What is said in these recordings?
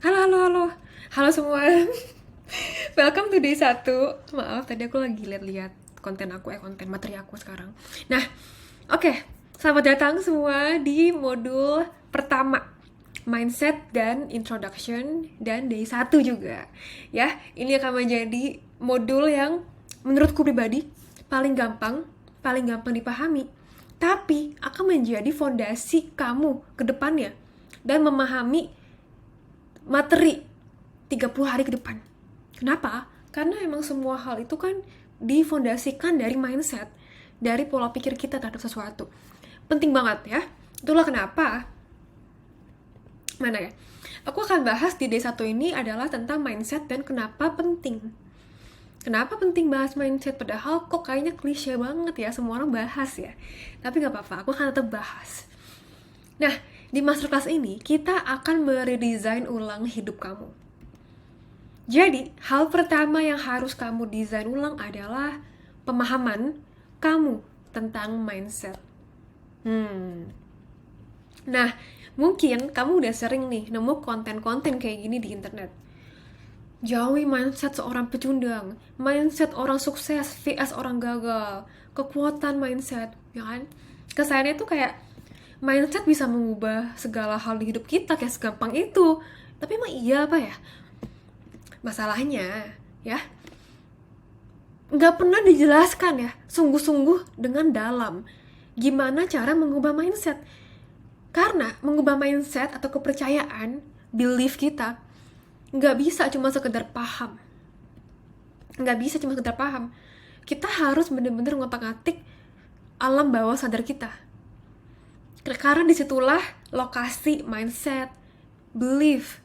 Halo, halo, halo. Halo semua. Welcome to day 1. Maaf, tadi aku lagi lihat-lihat konten aku, konten materi aku sekarang. Nah, oke. Selamat datang semua di modul pertama. Mindset dan introduction dan day 1 juga. Ya, ini akan menjadi modul yang menurutku pribadi paling gampang dipahami. Tapi akan menjadi fondasi kamu ke depannya dan memahami materi 30 hari ke depan. Kenapa? Karena emang semua hal itu kan difondasikan dari mindset, dari pola pikir kita terhadap sesuatu. Penting banget ya. Itulah kenapa, mana ya? Aku akan bahas di D1 ini adalah tentang mindset dan kenapa penting. Kenapa penting bahas mindset? Padahal kok kayaknya klise banget ya, semua orang bahas ya. Tapi gak apa-apa, aku akan tetap bahas. Nah, di masterclass ini kita akan meredesign ulang hidup kamu. Jadi, hal pertama yang harus kamu desain ulang adalah pemahaman kamu tentang mindset. Nah, mungkin kamu udah sering nih nemu konten-konten kayak gini di internet. Jauhi mindset seorang pecundang, mindset orang sukses vs orang gagal, kekuatan mindset, ya kan? Kesannya tuh kayak mindset bisa mengubah segala hal di hidup kita kayak segampang itu. Tapi emang iya apa ya? Masalahnya, ya, nggak pernah dijelaskan ya, sungguh-sungguh dengan dalam. Gimana cara mengubah mindset? Karena mengubah mindset atau kepercayaan, belief kita, nggak bisa cuma sekedar paham. Nggak bisa cuma sekedar paham. Kita harus bener-bener ngotak-ngatik alam bawah sadar kita. Karena disitulah lokasi mindset, belief,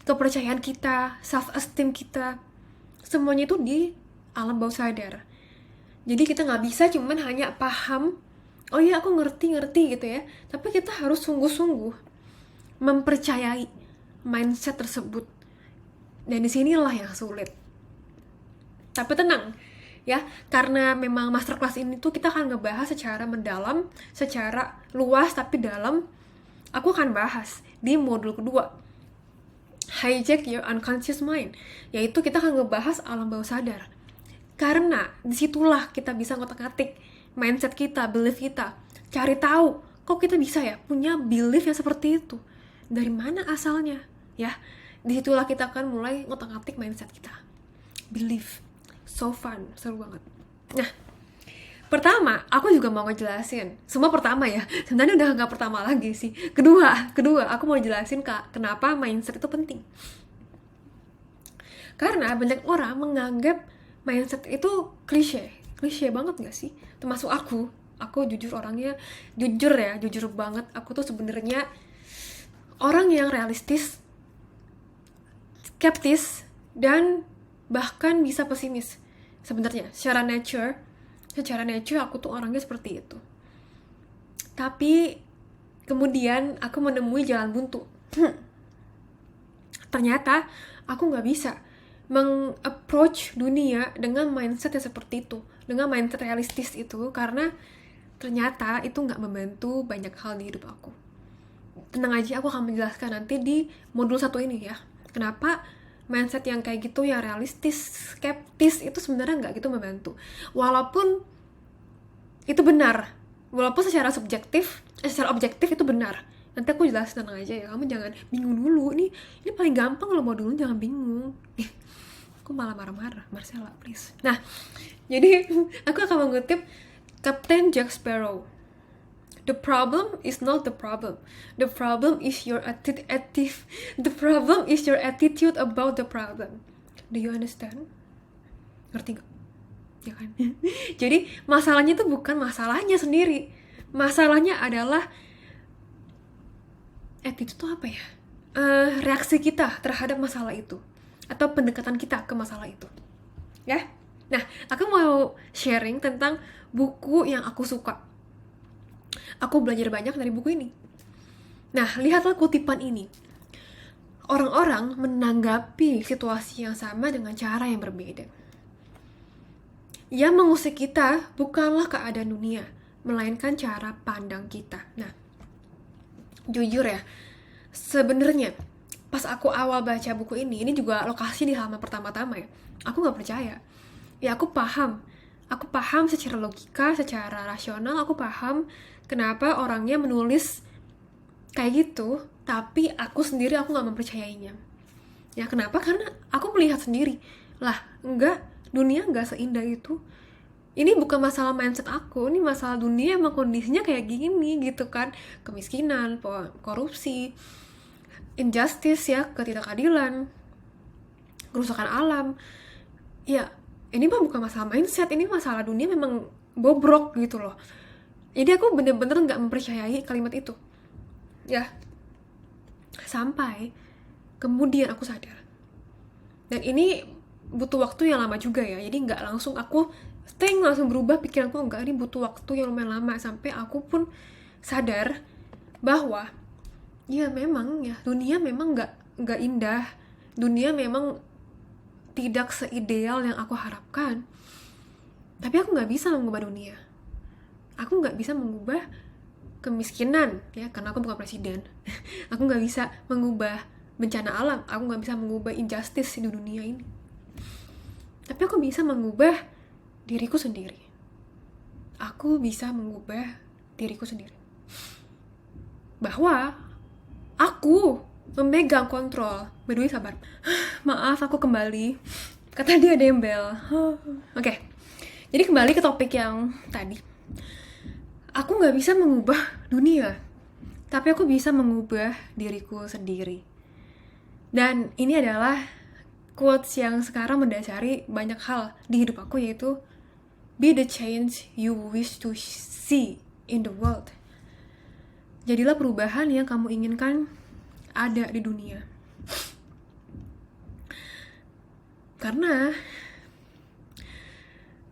kepercayaan kita, self-esteem kita, semuanya itu di alam bawah sadar. Jadi kita nggak bisa cuman hanya paham, oh iya aku ngerti gitu ya, tapi kita harus sungguh-sungguh mempercayai mindset tersebut. Dan disinilah yang sulit. Tapi tenang, ya, karena memang masterclass ini tuh kita akan ngebahas secara mendalam, secara luas tapi dalam. Aku akan bahas di modul kedua, hijack your unconscious mind, yaitu kita akan ngebahas alam bawah sadar. Karena disitulah kita bisa ngotak-ngatik mindset kita, belief kita, cari tahu kok kita bisa ya punya belief yang seperti itu, dari mana asalnya, ya. Disitulah kita akan mulai ngotak-ngatik mindset kita, belief. So fun, seru banget. Nah, pertama, aku juga mau ngejelasin. Semua pertama ya, sebenarnya udah nggak pertama lagi sih. Kedua, aku mau jelasin Kak, kenapa mindset itu penting. Karena banyak orang menganggap mindset itu klise banget gak sih? Termasuk aku jujur orangnya, jujur banget. Aku tuh sebenarnya orang yang realistis, skeptis, dan bahkan bisa pesimis. Sebenarnya, secara nature aku tuh orangnya seperti itu. Tapi kemudian aku menemui jalan buntu. Ternyata aku nggak bisa meng-approach dunia dengan mindset yang seperti itu, dengan mindset realistis itu, karena ternyata itu nggak membantu banyak hal di hidup aku. Tenang aja, aku akan menjelaskan nanti di modul 1 ini ya, kenapa mindset yang kayak gitu, yang realistis, skeptis, itu sebenarnya nggak gitu membantu. Walaupun itu benar, walaupun secara objektif itu benar. Nanti aku jelasin, tenang aja ya, kamu jangan bingung dulu. Ini paling gampang loh modulnya, jangan bingung. Aku malah marah-marah, Marcella please. Nah, jadi aku akan mengutip Captain Jack Sparrow. The problem is not the problem. The problem is your attitude. The problem is your attitude about the problem. Do you understand? Ngerti gak? Ya kan? Jadi masalahnya itu bukan masalahnya sendiri. Masalahnya adalah attitude itu apa ya? Reaksi kita terhadap masalah itu, atau pendekatan kita ke masalah itu, ya. Nah, aku mau sharing tentang buku yang aku suka. Aku belajar banyak dari buku ini. Nah, lihatlah kutipan ini. Orang-orang menanggapi situasi yang sama dengan cara yang berbeda. Yang mengusik kita bukanlah keadaan dunia, melainkan cara pandang kita. Nah, jujur ya, sebenarnya pas aku awal baca buku ini juga lokasi di halaman pertama-tama ya, aku nggak percaya. Ya aku paham secara logika, secara rasional, aku paham kenapa orangnya menulis kayak gitu, tapi aku nggak mempercayainya. Ya kenapa? Karena aku melihat sendiri, lah enggak, dunia nggak seindah itu. Ini bukan masalah mindset aku, ini masalah dunia emang kondisinya kayak gini gitu kan. Kemiskinan, korupsi, injustice ya, ketidakadilan, kerusakan alam. Ya, ini mah bukan masalah mindset, ini masalah dunia memang bobrok gitu loh. Jadi aku bener-bener gak mempercayai kalimat itu. Ya, sampai kemudian aku sadar. Dan ini butuh waktu yang lama juga ya, jadi gak langsung aku langsung berubah pikiranku, enggak, ini butuh waktu yang lumayan lama sampai aku pun sadar bahwa ya memang ya dunia memang nggak indah, dunia memang tidak seideal yang aku harapkan, tapi aku nggak bisa mengubah dunia, aku nggak bisa mengubah kemiskinan ya karena aku bukan presiden. Aku nggak bisa mengubah bencana alam, aku nggak bisa mengubah injustice di dunia ini, tapi aku bisa mengubah diriku sendiri. Aku bisa mengubah diriku sendiri, bahwa aku memegang kontrol. By the way, sabar. Maaf, aku kembali. Kata dia ada yang bel. Oke. Jadi kembali ke topik yang tadi. Aku gak bisa mengubah dunia, tapi aku bisa mengubah diriku sendiri. Dan ini adalah quotes yang sekarang mendasari banyak hal di hidup aku, yaitu be the change you wish to see in the world. Jadilah perubahan yang kamu inginkan ada di dunia. Karena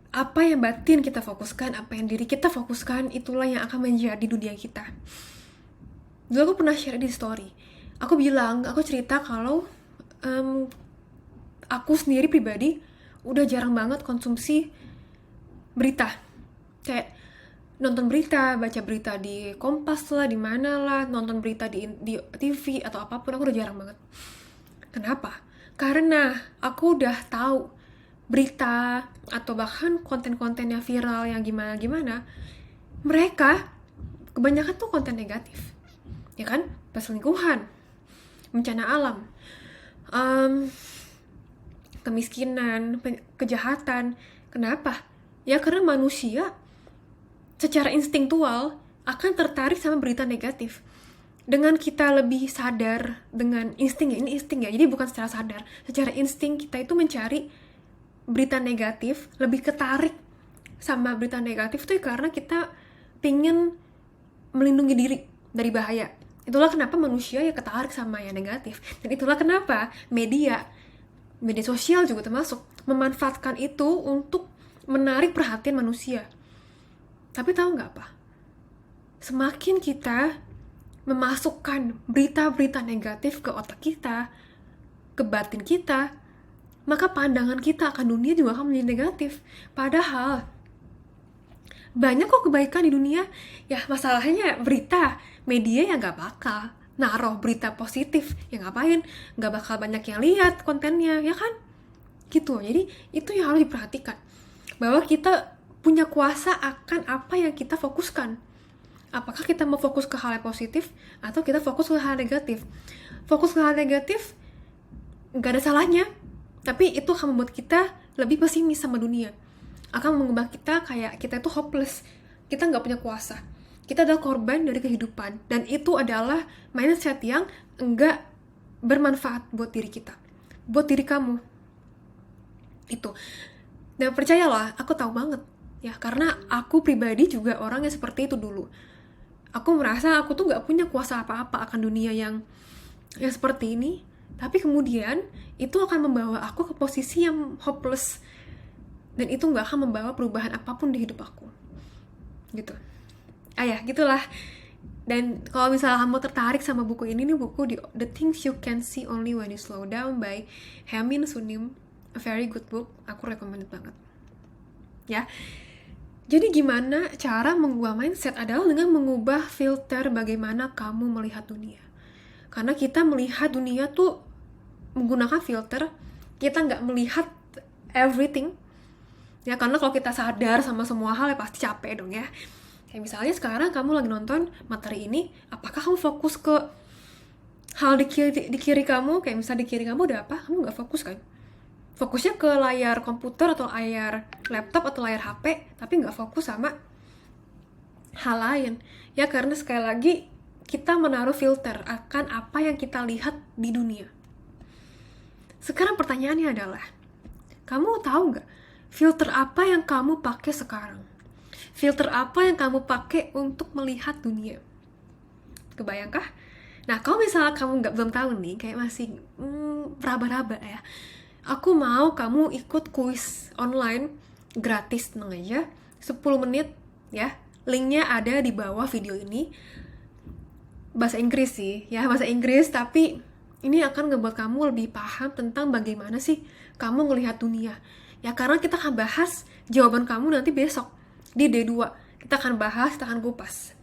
apa yang batin kita fokuskan, apa yang diri kita fokuskan, itulah yang akan menjadi dunia kita. Dulu aku pernah share di story. Aku cerita kalau aku sendiri pribadi udah jarang banget konsumsi berita. Kayak nonton berita, baca berita di Kompas lah, di mana lah, nonton berita di TV atau apapun, aku udah jarang banget. Kenapa? Karena aku udah tahu berita atau bahkan konten-konten yang viral yang gimana-gimana, mereka kebanyakan tuh konten negatif. Ya kan? Perselingkuhan, bencana alam, kemiskinan, kejahatan. Kenapa? Ya karena manusia secara instingtual akan tertarik sama berita negatif. Dengan kita lebih sadar dengan insting ya, ini insting ya, jadi bukan secara sadar, secara insting kita itu mencari berita negatif, lebih ketarik sama berita negatif tuh karena kita pingin melindungi diri dari bahaya. Itulah kenapa manusia ya ketarik sama yang negatif. Dan itulah kenapa media sosial juga termasuk memanfaatkan itu untuk menarik perhatian manusia. Tapi tahu nggak apa? Semakin kita memasukkan berita-berita negatif ke otak kita, ke batin kita, maka pandangan kita akan dunia juga akan menjadi negatif. Padahal banyak kok kebaikan di dunia. Ya masalahnya berita, media yang nggak bakal naruh berita positif. Ya ngapain? Nggak bakal banyak yang lihat kontennya, ya kan? Gitu. Jadi itu yang harus diperhatikan. Bahwa kita punya kuasa akan apa yang kita fokuskan. Apakah kita mau fokus ke hal yang positif atau kita fokus ke hal negatif. Fokus ke hal negatif gak ada salahnya, tapi itu akan membuat kita lebih pesimis sama dunia, akan mengubah kita kayak kita itu hopeless, kita gak punya kuasa, kita adalah korban dari kehidupan. Dan itu adalah mindset yang enggak bermanfaat buat diri kita, buat diri kamu itu. Dan percayalah, aku tahu banget ya, karena aku pribadi juga orang yang seperti itu dulu. Aku merasa aku tuh gak punya kuasa apa-apa akan dunia yang seperti ini. Tapi kemudian itu akan membawa aku ke posisi yang hopeless. Dan itu gak akan membawa perubahan apapun di hidup aku. Gitu. Ya, gitulah. Dan kalau misalnya kamu tertarik sama buku ini, nih buku The Things You Can See Only When You Slow Down by Haemin Sunim. A very good book. Aku recommended banget. Ya. Jadi gimana cara mengubah mindset adalah dengan mengubah filter bagaimana kamu melihat dunia. Karena kita melihat dunia tuh menggunakan filter, kita nggak melihat everything. Ya, karena kalau kita sadar sama semua hal ya pasti capek dong ya. Kayak misalnya sekarang kamu lagi nonton materi ini, apakah kamu fokus ke hal di kiri kamu? Kayak misalnya di kiri kamu ada apa? Kamu nggak fokus kan? Fokusnya ke layar komputer atau layar laptop atau layar HP, tapi nggak fokus sama hal lain. Ya, karena sekali lagi kita menaruh filter akan apa yang kita lihat di dunia. Sekarang pertanyaannya adalah, kamu tahu nggak filter apa yang kamu pakai sekarang? Filter apa yang kamu pakai untuk melihat dunia? Kebayangkah? Nah, kalau misalnya kamu belum tahu nih, kayak masih raba-raba ya, aku mau kamu ikut kuis online gratis, tenang aja, 10 menit ya. Linknya ada di bawah video ini. Bahasa Inggris sih, ya bahasa Inggris, tapi ini akan ngebuat kamu lebih paham tentang bagaimana sih kamu ngelihat dunia. Ya, karena kita akan bahas jawaban kamu nanti besok di D2. Kita akan bahas, kita akan kupas.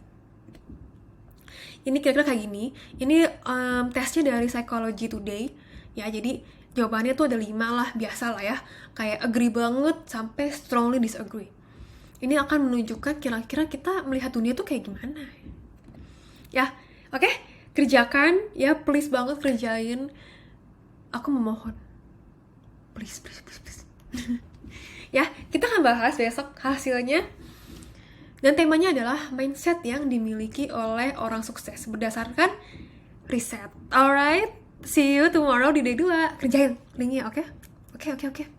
Ini kira-kira kayak gini. Ini tesnya dari Psychology Today. Ya, jadi jawabannya tuh ada 5 lah, biasa lah ya. Kayak agree banget sampai strongly disagree. Ini akan menunjukkan kira-kira kita melihat dunia tuh kayak gimana. Ya, oke? Kerjakan, ya please banget kerjain. Aku memohon. Please. Ya, kita akan bahas besok hasilnya. Dan temanya adalah mindset yang dimiliki oleh orang sukses berdasarkan riset. Alright, see you tomorrow di D2. Kerjain linknya, oke? Oke.